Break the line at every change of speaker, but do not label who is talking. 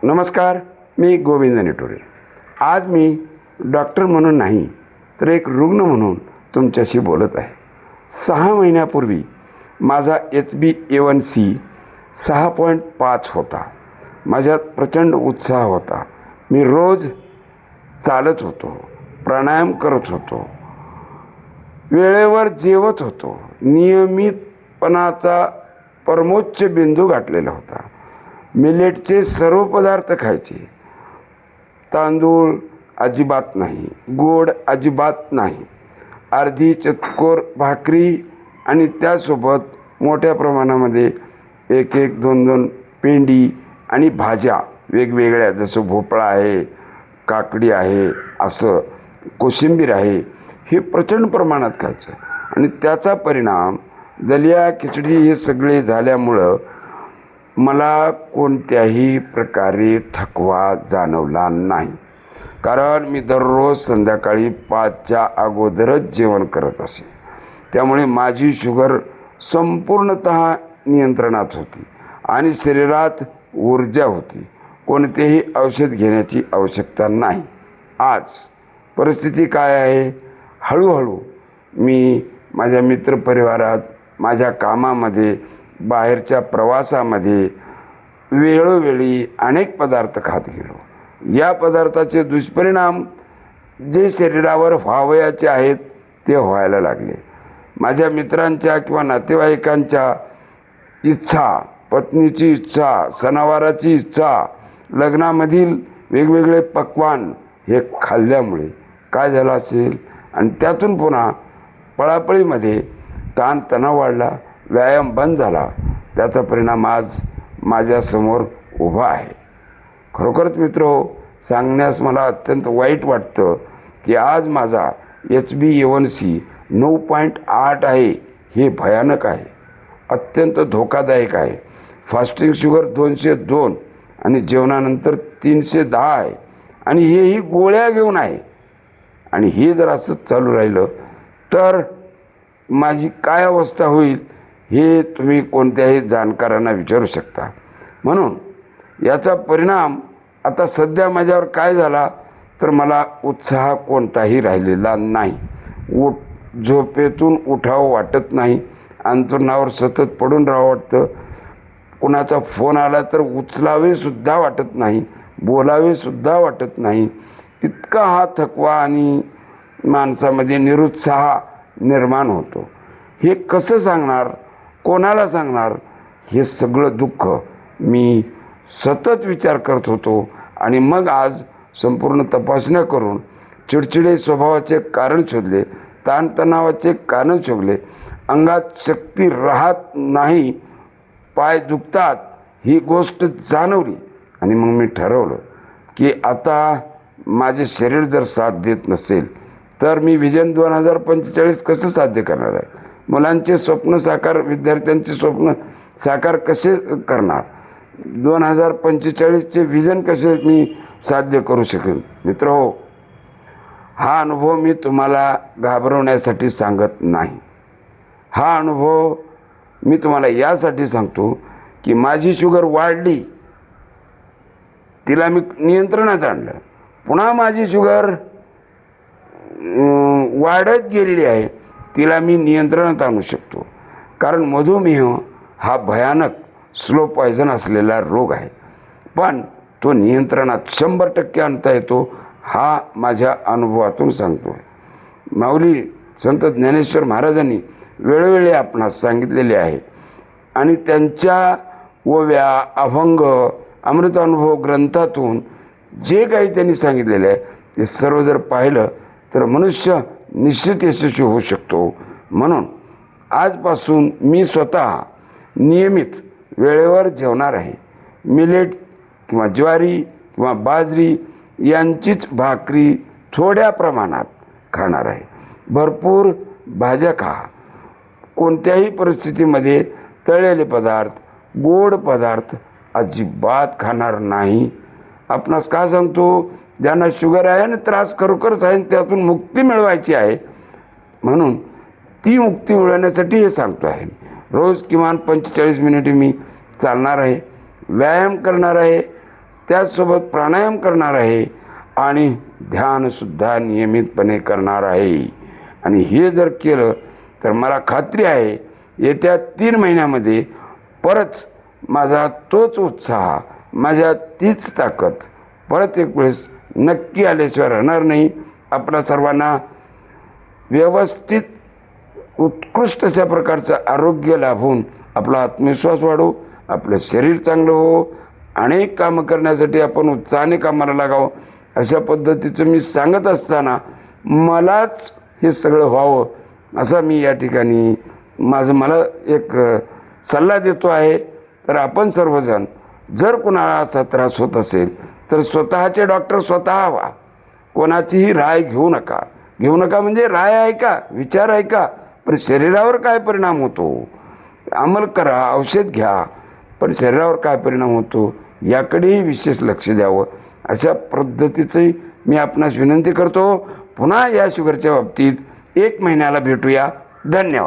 नमस्कार, मी गोविंद निटोरे। आज मी डॉक्टर म्हणून नाही तर एक रुग्ण म्हणून तुमच्याशी बोलत आहे। 6 महिन्यापूर्वी माझा HbA1c 6.5 होता। माझ्यात प्रचंड उत्साह होता। मी रोज चालत होतो, प्राणायाम करत होतो, वेळेवर जेवत होतो, नियमितपणाचा परमोच्च बिंदू गाठलेला होता। मिलेटचे सर्व पदार्थ खायचे, तांदूळ अजिबात नाही, गोड अजिबात नाही, अर्धी चतकोर भाकरी आणि त्यासोबत मोठ्या प्रमाणामध्ये 1-1, 2-2 पेंडी आणि भाज्या वेगवेगळ्या, जसं भोपळा आहे, काकडी आहे, असं कोशिंबीर आहे, हे प्रचंड प्रमाणात खायचं। आणि त्याचा परिणाम दलिया खिचडी हे सगळे झाल्यामुळं मला कोणत्याही प्रकारे थकवा जाणवला नाही, कारण मी दररोज संध्याकाळी 5च्या अगोदरच जेवण करत असे। त्यामुळे माझी शुगर संपूर्णतः नियंत्रणात होती आणि शरीरात ऊर्जा होती। कोणतेही औषध घेण्याची आवश्यकता नाही। आज परिस्थिती काय आहे? हळूहळू मी माझ्या मित्रपरिवारात, माझ्या कामामध्ये, बाहेरच्या प्रवासामध्ये वेळोवेळी अनेक पदार्थ खात गेलो। या पदार्थाचे दुष्परिणाम जे शरीरावर व्हावयाचे आहेत ते व्हायला लागले। माझ्या मित्रांच्या किंवा नातेवाईकांच्या इच्छा, पत्नीची इच्छा, सणावाराची इच्छा, लग्नामधील वेगवेगळे पक्वान हे खाल्ल्यामुळे काय झालं असेल, आणि त्यातून पुन्हा पळापळीमध्ये ताणतणाव वाढला, व्यायाम बंद झाला। त्याचा परिणाम आज माझ्यासमोर उभा आहे। खरोखरच मित्रहो, सांगण्यास मला अत्यंत वाईट वाटतं की आज माझा HbA1c 9.8 आहे। हे भयानक आहे, अत्यंत धोकादायक आहे। फास्टिंग शुगर 202 आणि जेवणानंतर 310 आहे, आणि हेही गोळ्या घेऊन आहे। आणि हे जर असंच चालू राहिलं तर माझी काय अवस्था होईल हे तुम्ही कोणत्याही जाणकारांना विचारू शकता। म्हणून याचा परिणाम आता सध्या माझ्यावर काय झाला तर मला उत्साह कोणताही राहिलेला नाही। झोपेतून उठावं वाटत नाही, अंथरुणावर सतत पडून राहावं वाटतं, कुणाचा फोन आला तर उचलावे सुद्धा वाटत नाही, बोलावे सुद्धा वाटत नाही। इतका हा थकवा आणि माणसामध्ये निरुत्साह निर्माण होतो। हे कसं सांगणार, कोणाला सांगणार? हे सगळं दुःख मी सतत विचार करत होतो, आणि मग आज संपूर्ण तपासण्या करून चिडचिडे स्वभावाचे कारण शोधले, ताणतणावाचे कारण शोधले, अंगात शक्ती राहत नाही, पाय दुखतात ही गोष्ट जाणवली, आणि मग मी ठरवलं की आता माझे शरीर जर साथ देत नसेल तर मी विजन 2045 कसं साध्य करणार आहे? मुलांचे स्वप्न साकार, विद्यार्थ्यांचे स्वप्न साकार कसे करणार? 2045चे विजन कसे मी साध्य करू शकेन? मित्रहो, हा अनुभव मी तुम्हाला घाबरवण्यासाठी सांगत नाही। हा अनुभव मी तुम्हाला यासाठी सांगतो की माझी शुगर वाढली, तिला मी नियंत्रणात आणलं, पुन्हा माझी शुगर वाढत गेलेली आहे, तिला मी नियंत्रणात आणू शकतो। कारण मधुमेह हा भयानक स्लो पॉयझन असलेला रोग आहे, पण तो नियंत्रणात 100% आणता येतो, हा माझ्या अनुभवातून सांगतो आहे। माऊली संत ज्ञानेश्वर महाराजांनी वेळोवेळी आपणास सांगितलेले आहे, आणि त्यांच्या ओव्या, अभंग, अमृतानुभव ग्रंथातून जे काही त्यांनी सांगितलेले आहे ते सर्व जर पाहिलं तर मनुष्य निश्चित यशस्वी होऊ शकतो। म्हणून आजपासून मी स्वतः नियमित वेळेवर जेवणार आहे। मिलेट किंवा ज्वारी किंवा बाजरी यांचीच भाकरी थोड्या प्रमाणात खाणार आहे। भरपूर भाज्या खा। कोणत्याही परिस्थितीमध्ये तळलेले पदार्थ, गोड पदार्थ अजिबात खाणार नाही। आपणास का सांगतो? ज्यांना शुगर आहे आणि त्रास खरोखरच आहे, त्यातून मुक्ती मिळवायची आहे, म्हणून ती मुक्ती मिळवण्यासाठी हे सांगतो आहे। रोज किमान 45 मिनिटे मी चालणार आहे, व्यायाम करणार आहे, त्याचसोबत प्राणायाम करणार आहे आणि ध्यानसुद्धा नियमितपणे करणार आहे. आणि हे जर केलं तर मला खात्री आहे येत्या 3 महिन्यामध्ये परत माझा तोच उत्साह, माझ्या तीच ताकद परत एक वेळेस नक्की आल्याशिवाय राहणार नाही. आपल्या सर्वांना व्यवस्थित उत्कृष्ट अशा प्रकारचं आरोग्य लाभून आपला आत्मविश्वास वाढो, आपलं शरीर चांगलं हो, अनेक कामं करण्यासाठी आपण उत्साहाने कामाला लागावं अशा पद्धतीचं मी सांगत असताना मलाच हे सगळं व्हावं असा मी या ठिकाणी मला एक सल्ला देतो आहे. तर आपण सर्वजण जर कोणाला असा त्रास होत असेल तर स्वतःचे डॉक्टर स्वतः व्हा. कोणाचीही राय घेऊ नका. घेऊ नका म्हणजे राय ऐका, विचार ऐका, पण शरीरावर काय परिणाम होतो अंमल करा, औषध घ्या, पण शरीरावर काय परिणाम होतो याकडेही विशेष लक्ष द्यावं. अशा पद्धतीची मी आपणास विनंती करतो. पुन्हा या शुगरच्या बाबतीत 1 महिन्याला भेटूया. धन्यवाद.